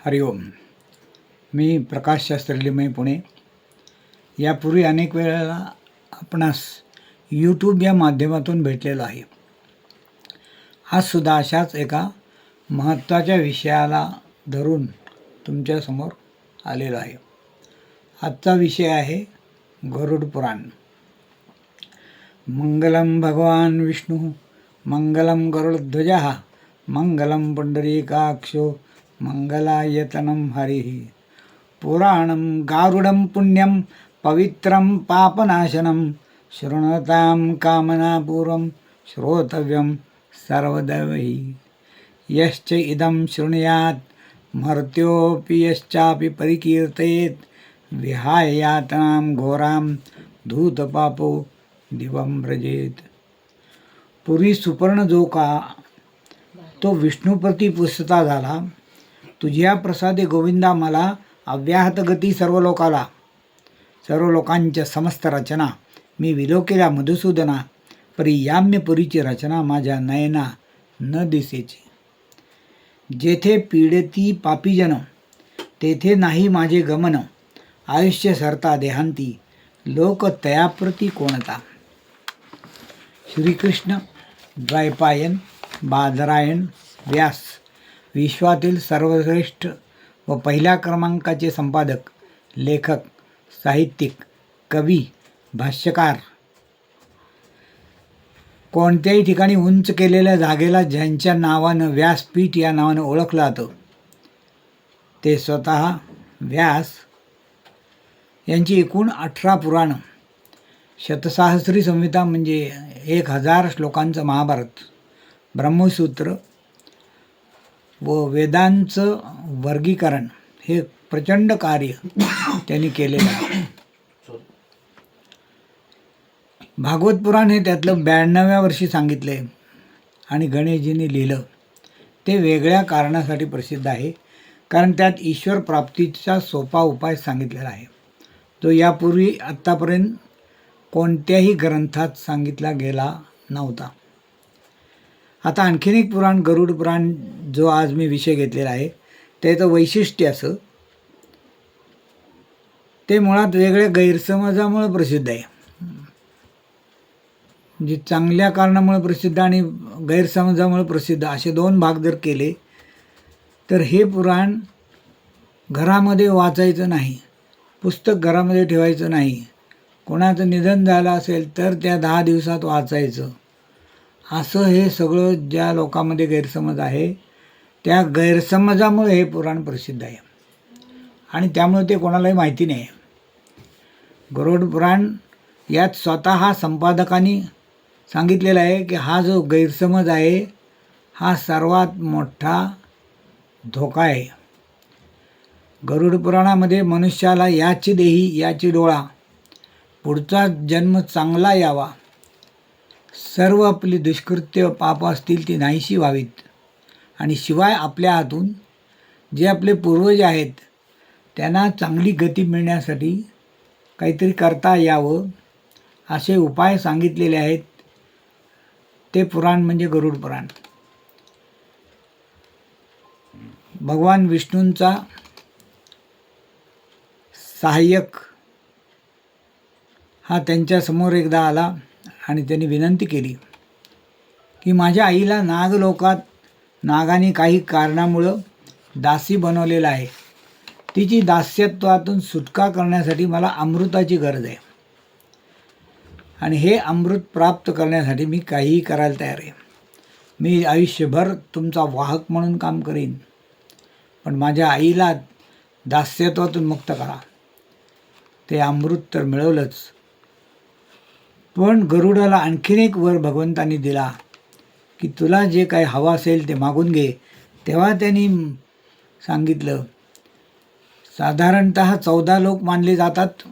हरिओम. मी प्रकाश शास्त्री लिमये, पुणे. यापूर्वी अनेक वेळेला आपणास यूट्यूब या माध्यमातून भेटलेलो आहे. आजसुद्धा अशाच एका महत्त्वाच्या विषयाला धरून तुमच्यासमोर आलेलो आहे. आजचा विषय आहे गरुड पुराण. मंगलम भगवान विष्णू, मंगलम गरुडध्वजः, मंगलम पुंडरीकाक्षो, मंगलायतनं हरिः. पुराणं गारुडं पुण्यं पवित्रं पापनाशनं, शृणुतां कामनापूर्वं श्रोतव्यं सर्वदैवैः. यश्च इदं शृणुयात् मर्त्योऽपि यश्चापि परिकीर्तयेत्, विहाय यातनां घोरां धूतपापो दिवं व्रजेत. पूर्वी सुपर्ण जो का तो विष्णुप्रती पुसता झाला, तुझ्या प्रसादे गोविंदा मला अव्याहत गती सर्व लोकांच्या समस्त रचना मी विलोकेल्या मधुसूदना, परी याम्य पुरीची रचना माझ्या नयना न दिसेची. जेथे पीडती पापीजन तेथे नाही माझे गमन, आयुष्य सरता देहांती लोक तयाप्रती कोणता. श्रीकृष्ण द्वैपायन बादरायण व्यास विश्वातील सर्वश्रेष्ठ व पहिल्या क्रमांकाचे संपादक, लेखक, साहित्यिक, कवी, भाष्यकार, कोणत्याही ठिकाणी उंच केलेल्या जागेला ज्यांच्या नावानं व्यासपीठ या नावानं ओळखलं जातं ते स्वतः व्यास यांची एकूण 18 पुराणं, शतसाहस्री संहिता म्हणजे 1000 श्लोकांचं महाभारत, ब्रह्मसूत्र व वेदांचं वर्गीकरण हे प्रचंड कार्य त्यांनी केलेलं आहे. भागवत पुराण हे त्यातलं 92व्या वर्षी सांगितले आणि गणेशजींनी लिहिलं. ते वेगळ्या कारणासाठी प्रसिद्ध आहे, कारण त्यात ईश्वर प्राप्तीचा सोपा उपाय सांगितलेला आहे, जो यापूर्वी आत्तापर्यंत कोणत्याही ग्रंथात सांगितला गेला नव्हता. आता आणखीन एक पुराण गरुड पुराण जो आज मी विषय घेतलेला आहे, त्याचं वैशिष्ट्य असं, ते मुळात वेगळ्या गैरसमजामुळे प्रसिद्ध आहे. म्हणजे चांगल्या कारणामुळे प्रसिद्ध आणि गैरसमजामुळे प्रसिद्ध असे 2 भाग जर केले तर हे पुराण घरामध्ये वाचायचं नाही, पुस्तक घरामध्ये ठेवायचं नाही. कोणाचं निधन झालं असेल तर त्या 10 दिवसात वाचायचं. असं हे सगळं ज्या लोकांमध्ये गैरसमज आहे त्या गैरसमजामुळे हे पुराण प्रसिद्ध आहे आणि त्यामुळे ते कोणालाही माहिती नाही. गरुड पुराण यात स्वतः संपादकांनी सांगितलेलं आहे की हा जो गैरसमज आहे हा सर्वात मोठा धोका आहे. गरुड पुराणामध्ये मनुष्याला याची देही याची डोळा, पुढचा जन्म चांगला यावा, सर्व आपली दुष्कृत्य पाप असतील ती नाहीशी व्हावीत आणि शिवाय आपल्या हातून जे आपले पूर्वज आहेत त्यांना चांगली गती मिळण्यासाठी काहीतरी करता यावं असे उपाय सांगितलेले आहेत. ते पुराण म्हणजे गरुड पुराण. भगवान विष्णूंचा सहाय्यक हा त्यांच्यासमोर एकदा आला आणि त्यांनी विनंती केली की माझ्या आईला नागलोकात नागाने काही कारणामुळं दासी बनवलेलं आहे. तिची दास्यत्वातून सुटका करण्यासाठी मला अमृताची गरज आहे आणि हे अमृत प्राप्त करण्यासाठी मी काहीही करायला तयार आहे. मी आयुष्यभर तुमचा वाहक म्हणून काम करीन, पण माझ्या आईला दास्यत्वातून मुक्त करा. ते अमृत तर मिळवलंच, पण गरुडाला आणखीन एक वर भगवंतांनी दिला की तुला जे काही हवं असेल ते मागून घे. तेव्हा त्यांनी सांगितलं, साधारणत 14 लोक मानले जातात.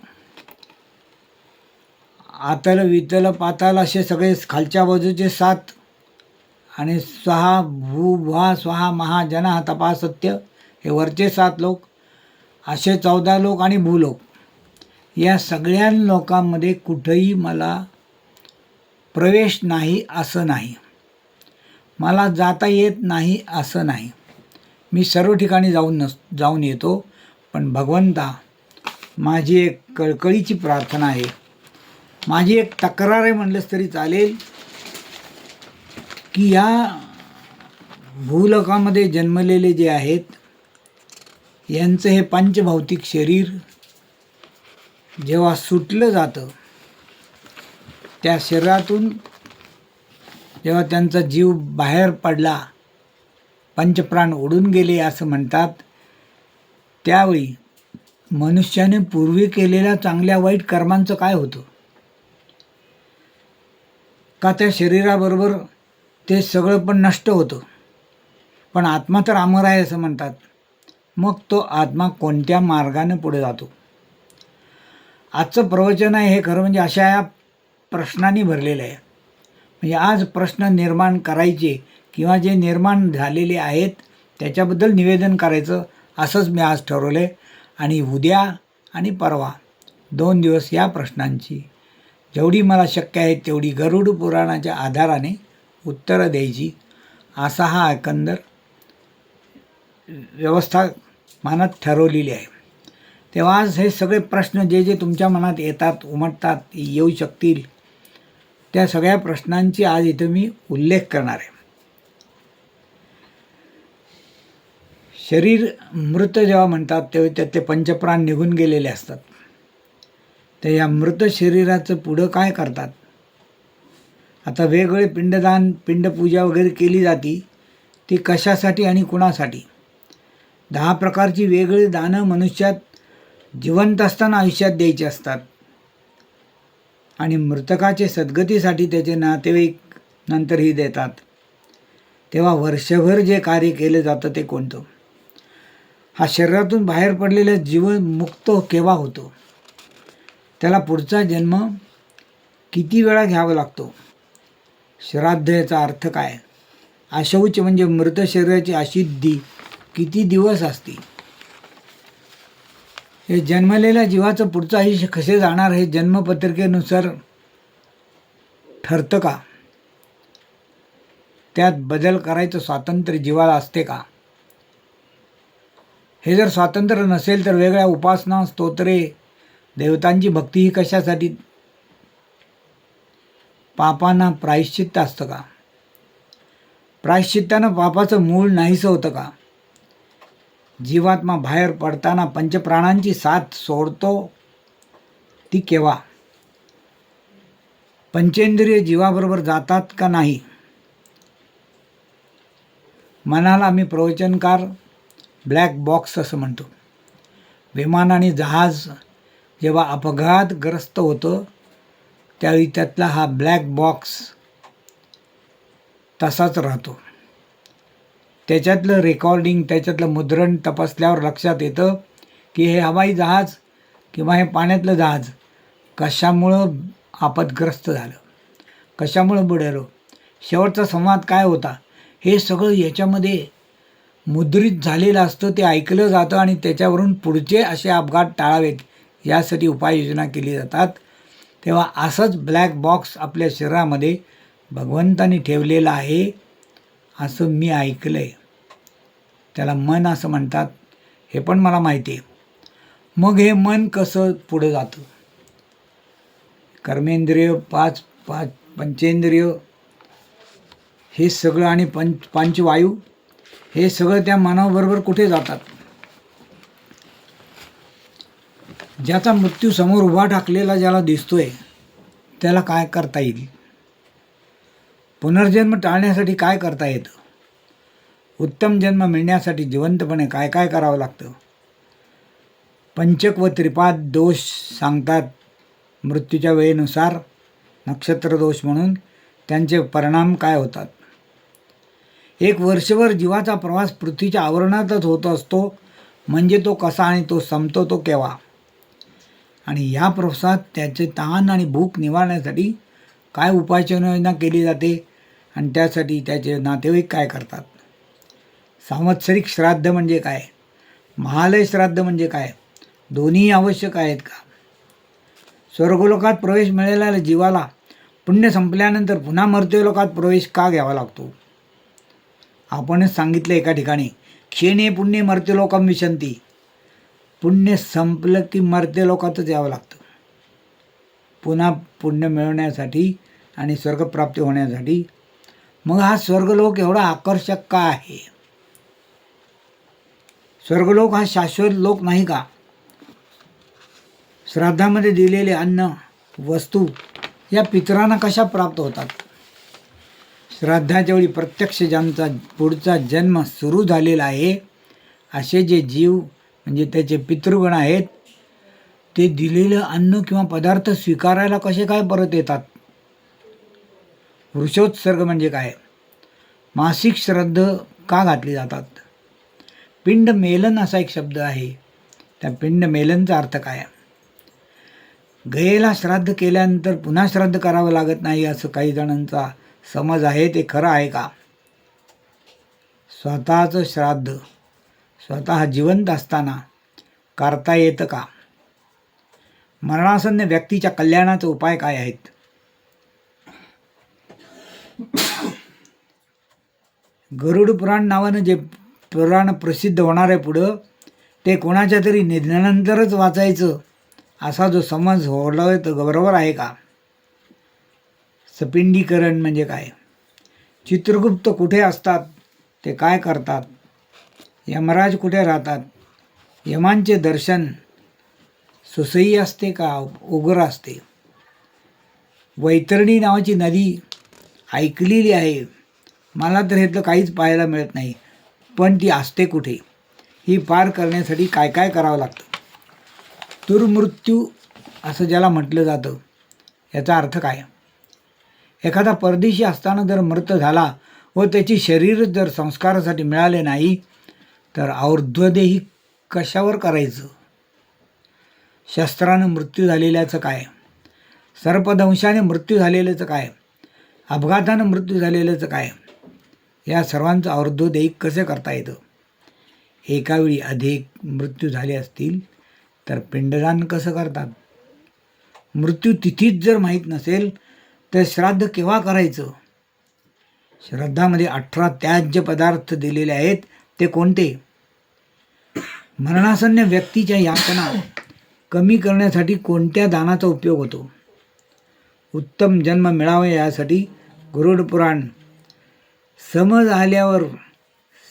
आतल वितल पाताल असे सगळे खालच्या बाजूचे 7 आणि 6 भू भुवा स्वाहा महाजना तपा सत्य हे वरचे 7 लोक, असे 14 लोक आणि भूलोक. या सगळ्या लोकांमध्ये कुठंही मला प्रवेश नाही असं नाही, मला जाता येत नाही असं नाही. मी सर्व ठिकाणी जाऊन येतो, पण भगवंता, माझी एक कळकळीची प्रार्थना आहे, माझी एक तक्रार आहे म्हणलंच तरी चालेल, की या भूलोकामध्ये जन्मलेले जे आहेत यांचं हे पंचभौतिक शरीर जेव्हा सुटलं जातं, त्या शरीरातून जेव्हा त्यांचा जीव बाहेर पडला, पंचप्राण उडून गेले असं म्हणतात, त्यावेळी मनुष्याने पूर्वी केलेल्या चांगल्या वाईट कर्मांचं काय होतं? का त्या शरीराबरोबर ते सगळं पण नष्ट होतं? पण आत्मा तर अमर आहे असं म्हणतात. मग तो आत्मा कोणत्या मार्गाने पुढे जातो? आजचं प्रवचन आहे हे खरं म्हणजे अशा या प्रश्नांनी भरलेलं आहे. म्हणजे आज प्रश्न निर्माण करायचे किंवा जे निर्माण झालेले आहेत त्याच्याबद्दल निवेदन करायचं असंच मी आज ठरवलं आहे. आणि उद्या आणि परवा 2 दिवस या प्रश्नांची जेवढी मला शक्य आहे तेवढी गरुड पुराणाच्या आधाराने उत्तरं द्यायची, असा हा एकंदर व्यवस्था मनात ठरवलेली आहे. तेव्हा आज हे सगळे प्रश्न जे जे तुमच्या मनात येतात, उमटतात, येऊ शकतील, त्या सगळ्या प्रश्नांची आज इथं मी उल्लेख करणार आहे. शरीर मृत जेव्हा म्हणतात तेव्हा त्यात ते पंचप्राण निघून गेलेले असतात. तर या मृत शरीराचं पुढं काय करतात? आता वेगवेगळे पिंडदान, पिंडपूजा वगैरे केली जाती, ती कशासाठी आणि कुणासाठी? 10 प्रकारची वेगळी दानं मनुष्यात जिवंत असताना आयुष्यात द्यायची असतात आणि मृतकाचे सद्गतीसाठी त्याचे नातेवाईक नंतरही देतात. तेव्हा वर्षभर जे कार्य केलं जातं ते कोणतं? हा शरीरातून बाहेर पडलेला जीव मुक्त केव्हा होतो? त्याला पुढचा जन्म किती वेळा घ्यावा लागतो? श्राद्ध याचा अर्थ काय? अशौच म्हणजे मृत शरीराची अशुद्धी किती दिवस असते? हे जन्मलेल्या जीवाचं पुढचं आयुष्य कसे जाणार हे जन्मपत्रिकेनुसार ठरतं का? त्यात बदल करायचं स्वातंत्र्य जीवाला असते का? हे जर स्वातंत्र्य नसेल तर वेगळ्या उपासना, स्तोत्रे, देवतांची भक्ती ही कशासाठी? पापांना प्रायश्चित्त असतं का? प्रायश्चित्तानं पापाचं मूळ नाहीसं होतं का? जीवात्मा बाहेर पडताना पंचप्राणांची साथ सोडतो ती केव्हा? पंचेंद्रिय जीवाबरोबर जातात का नाही? मनाला आम्ही प्रवचनकार ब्लॅक बॉक्स असं म्हणतो. विमान आणि जहाज जेव्हा अपघातग्रस्त होतं त्यावेळी त्यातला हा ब्लॅक बॉक्स तसाच राहतो. त्याच्यातलं रेकॉर्डिंग, त्याच्यातलं मुद्रण तपासल्यावर लक्षात येतं की हे हवाई जहाज किंवा हे पाण्यातलं जहाज कशामुळं आपदग्रस्त झालं, कशामुळं बुडालं, शेवटचा संवाद काय होता, हे सगळं याच्यामध्ये मुद्रित झालेलं असतं. ते ऐकलं जातं आणि त्याच्यावरून पुढचे असे अपघात टाळावेत यासाठी उपाययोजना केली जातात. तेव्हा असंच ब्लॅक बॉक्स आपल्या शरीरामध्ये भगवंतानी ठेवलेलं आहे असं मी ऐकलं आहे. त्याला मन असं म्हणतात हे पण मला माहिती आहे. मग हे मन कसं पुढं जातं? कर्मेंद्रिय, पाच पंचेंद्रिय हे सगळं आणि पंचवायू हे सगळं त्या मनाबरोबर कुठे जातात? ज्याचा मृत्यू समोर उभा ठाकलेला ज्याला दिसतोय त्याला काय करता येईल? पुनर्जन्म टाळण्यासाठी काय करता येतं? उत्तम जन्म मिळण्यासाठी जिवंतपणे काय काय करावं लागतं? पंचक व त्रिपाद दोष सांगतात मृत्यूच्या वेळेनुसार, नक्षत्र दोष म्हणून त्यांचे परिणाम काय होतात. 1 वर्षभर जीवाचा प्रवास पृथ्वीच्या आवरणातच होत असतो, म्हणजे तो कसा आणि तो संपतो तो केव्हा? आणि या प्रवासात त्याचे ताण आणि भूक निवारण्यासाठी काय उपाययोजना केली जाते आणि त्यासाठी त्याचे नातेवाईक काय करतात? संवत्सरिक श्राद्ध म्हणजे काय? महालय श्राद्ध म्हणजे काय? दोन्ही आवश्यक आहेत का? स्वर्गलोकात प्रवेश मिळालेल्या जीवाला पुण्य संपल्यानंतर पुन्हा मर्त्यलोकात प्रवेश का घ्यावा लागतो? आपणच सांगितलं एका ठिकाणी क्षीणे पुण्य मर्त्यलोकम विशंती. पुण्य संपलं की मर्त्यलोकातच यावं लागतं पुन्हा पुण्य मिळवण्यासाठी आणि स्वर्गप्राप्ती होण्यासाठी. मग हा स्वर्गलोक एवढा आकर्षक का आहे? स्वर्गलोक हा शाश्वत लोक नाही का? श्राद्धामध्ये दिलेले अन्न वस्तू या पितरांना कशा प्राप्त होतात? श्राद्धाच्या वेळी प्रत्यक्ष ज्यांचा पुढचा जन्म सुरू झालेला आहे असे जे जीव म्हणजे त्याचे पितृगण आहेत ते दिलेलं अन्न किंवा पदार्थ स्वीकारायला कसे काय परत येतात? वृषोत्सर्ग म्हणजे काय? मासिक श्राद्ध का घातली जातात? पिंड मेलन असा एक शब्द आहे, त्या पिंड मेलनचा अर्थ काय? गयेला श्राद्ध केल्यानंतर पुन्हा श्राद्ध करावं लागत नाही असं काही जणांचा समज आहे, ते खरं आहे का? स्वतःचं श्राद्ध स्वतः जिवंत असताना करता येतं का? मरणासन्न व्यक्तीच्या कल्याणाचे उपाय काय आहेत? गरुड पुराण नावानं जे पुराण प्रसिद्ध होणार आहे पुढं, ते कोणाच्या तरी निधनानंतरच वाचायचं असा जो समज होलाय तो बरोबर आहे का? सपिंडीकरण म्हणजे काय? चित्रगुप्त कुठे असतात? ते काय करतात? यमराज कुठे राहतात? यमांचे दर्शन सुसह्य असते का उग्र असते? वैतरणी नावाची नदी ऐकलेली आहे, मला तर ह्यातलं काहीच पाहायला मिळत नाही, पण ती असते कुठे? ही पार करण्यासाठी काय काय करावं लागतं? दुर्मृत्यू असं ज्याला म्हटलं जातं याचा अर्थ काय? एखादा परदेशी असताना जर मृत झाला व त्याची शरीर जर संस्कारासाठी मिळाले नाही तर और्ध्वदेही कशावर करायचं? शस्त्रानं मृत्यू झालेल्याचं काय? सर्पदंशाने मृत्यू झालेल्याचं काय? अपघातानं मृत्यू झालेल्याचं काय? या सर्वांचं और्ध्वदेही कसे करता येतं? एकावेळी अधिक मृत्यू झाले असतील तर पिंडदान कसं करतात? मृत्यू तिथीच जर माहीत नसेल तर श्राद्ध केव्हा करायचं? श्राद्धामध्ये 18 त्याज्य पदार्थ दिलेले आहेत, ते कोणते? मरणासन्न व्यक्तीच्या यातना कमी करण्यासाठी कोणत्या दानाचा उपयोग होतो? उत्तम जन्म मिळावे यासाठी गरुड पुराण समज आल्यावर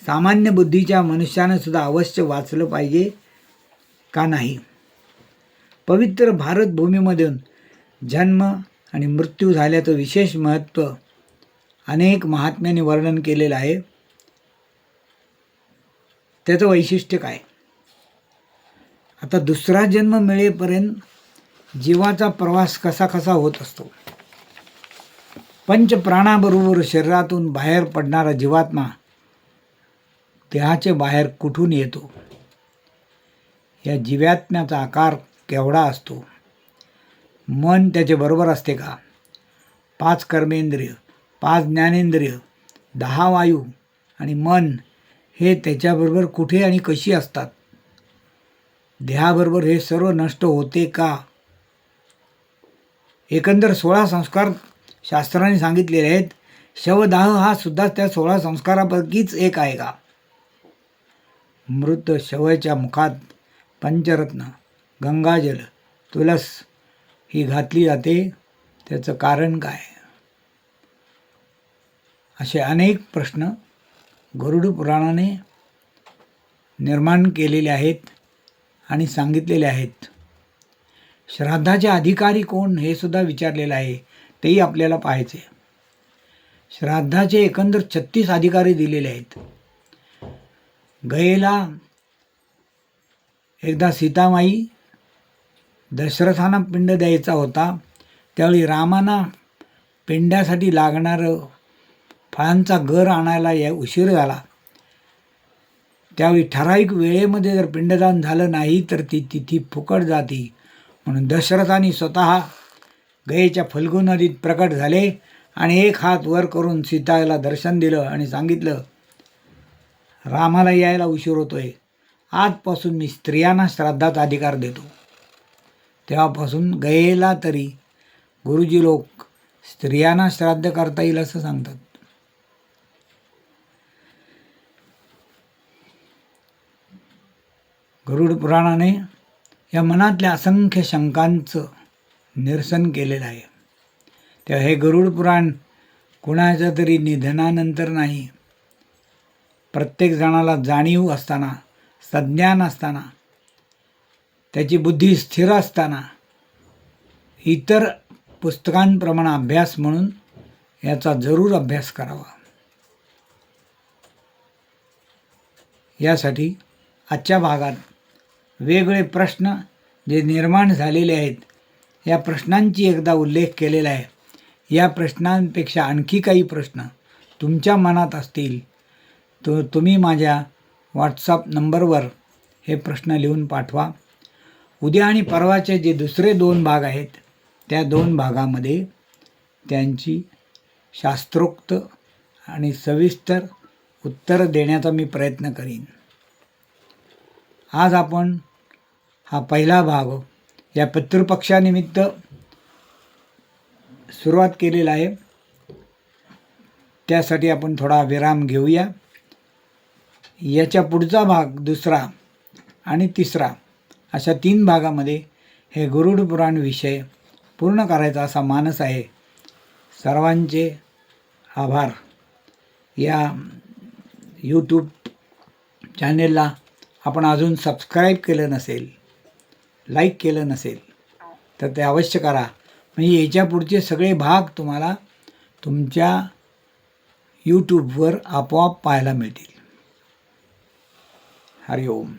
सामान्य बुद्धीच्या मनुष्यानं सुद्धा अवश्य वाचलं पाहिजे का नाही? पवित्र भारतभूमीमधून जन्म आणि मृत्यू झाल्याचं विशेष महत्त्व अनेक महात्म्यांनी वर्णन केलेलं आहे. त्याचं वैशिष्ट्य काय? आता दुसरा जन्म मिळेपर्यंत जीवाचा प्रवास कसा कसा होत असतो? पंचप्राणाबरोबर शरीरातून बाहेर पडणारा जीवात्मा देहाचे बाहेर कुठून येतो? या जीवात्म्याचा आकार केवढा असतो? मन त्याचे बरोबर असते का? 5 कर्मेंद्रिय, 5 ज्ञानेंद्रिय, 10 वायू आणि मन हे त्याच्याबरोबर कुठे आणि कशी असतात? देहाबरोबर हे सर्व नष्ट होते का? एकंदर 16 संस्कार शास्त्राने सांगितलेले आहेत. शवदाह हा सुद्धा त्या 16 संस्कारापैकीच एक आहे का? मृत शवाच्या मुखात पंचरत्न, गंगाजल, तुलस ही घातली जाते, त्याचं कारण काय? असे अनेक प्रश्न गरुड पुराणाने निर्माण केलेले आहेत आणि सांगितलेले आहेत. श्राद्धाचे अधिकारी कोण हे सुद्धा विचारलेलं आहे, तेही आपल्याला पाहायचे. श्राद्धाचे एकंदर 36 अधिकारी दिलेले आहेत. गयेला एकदा सीतामाई दशरथांना पिंड द्यायचा होता, त्यावेळी रामांना पिंडासाठी लागणारं फळांचा गर आणायला उशीर झाला. त्यावेळी ठराविक वेळेमध्ये जर पिंडदान झालं नाही तर ती तिथी फुकट जाती, म्हणून दशरथांनी स्वतः गयेच्या फल्गु नदीत प्रकट झाले आणि एक हात वर करून सीताला दर्शन दिलं आणि सांगितलं, रामाला यायला उशीर होतोय, आजपासून मी स्त्रियांना श्राद्धाचा अधिकार देतो. तेव्हापासून गयेला तरी गुरुजी लोक स्त्रियांना श्राद्ध करता येईल असं सांगतात. गरुड पुराणाने या मनातल्या असंख्य शंकांचं निरसन केलेलं आहे. तेव्हा हे गरुड पुराण कुणाच्या तरी निधनानंतर नाही, प्रत्येक जणाला जाणीव असताना, सज्ञान असताना, त्याची बुद्धी स्थिर असताना इतर पुस्तकांप्रमाणे अभ्यास म्हणून याचा जरूर अभ्यास करावा. यासाठी आजच्या भागात वेगळे प्रश्न जे निर्माण झालेले आहेत, या प्रश्नांची एकदा उल्लेख केलेला आहे. या प्रश्नांपेक्षा आणखी काही प्रश्न तुमच्या मनात असतील तर तुम्ही माझ्या व्हॉट्सअप नंबरवर हे प्रश्न लिहून पाठवा. उद्या आणि परवाचे जे दुसरे 2 भाग आहेत, त्या 2 भागामध्ये त्यांची शास्त्रोक्त आणि सविस्तर उत्तर देण्याचा मी प्रयत्न करीन. आज आपण हा पहिला भाग या पितृपक्षानिमित्त सुरुवात केलेला आहे. त्यासाठी आपण थोडा विराम घेऊया. याच्या पुढचा भाग दुसरा आणि तिसरा अशा 3 भागामध्ये हे गरुड पुराण विषय पूर्ण करायचा असा मानस आहे. सर्वांचे आभार. या यूट्यूब चॅनेलला आपण अजून सबस्क्राईब केलं नसेल, लाईक केलं नसेल तर ते अवश्य करा. म्हणजे याच्या पुढचे सगळे भाग तुम्हाला तुमच्या यूट्यूबवर आपोआप पाहायला मिळतील. हरिओम.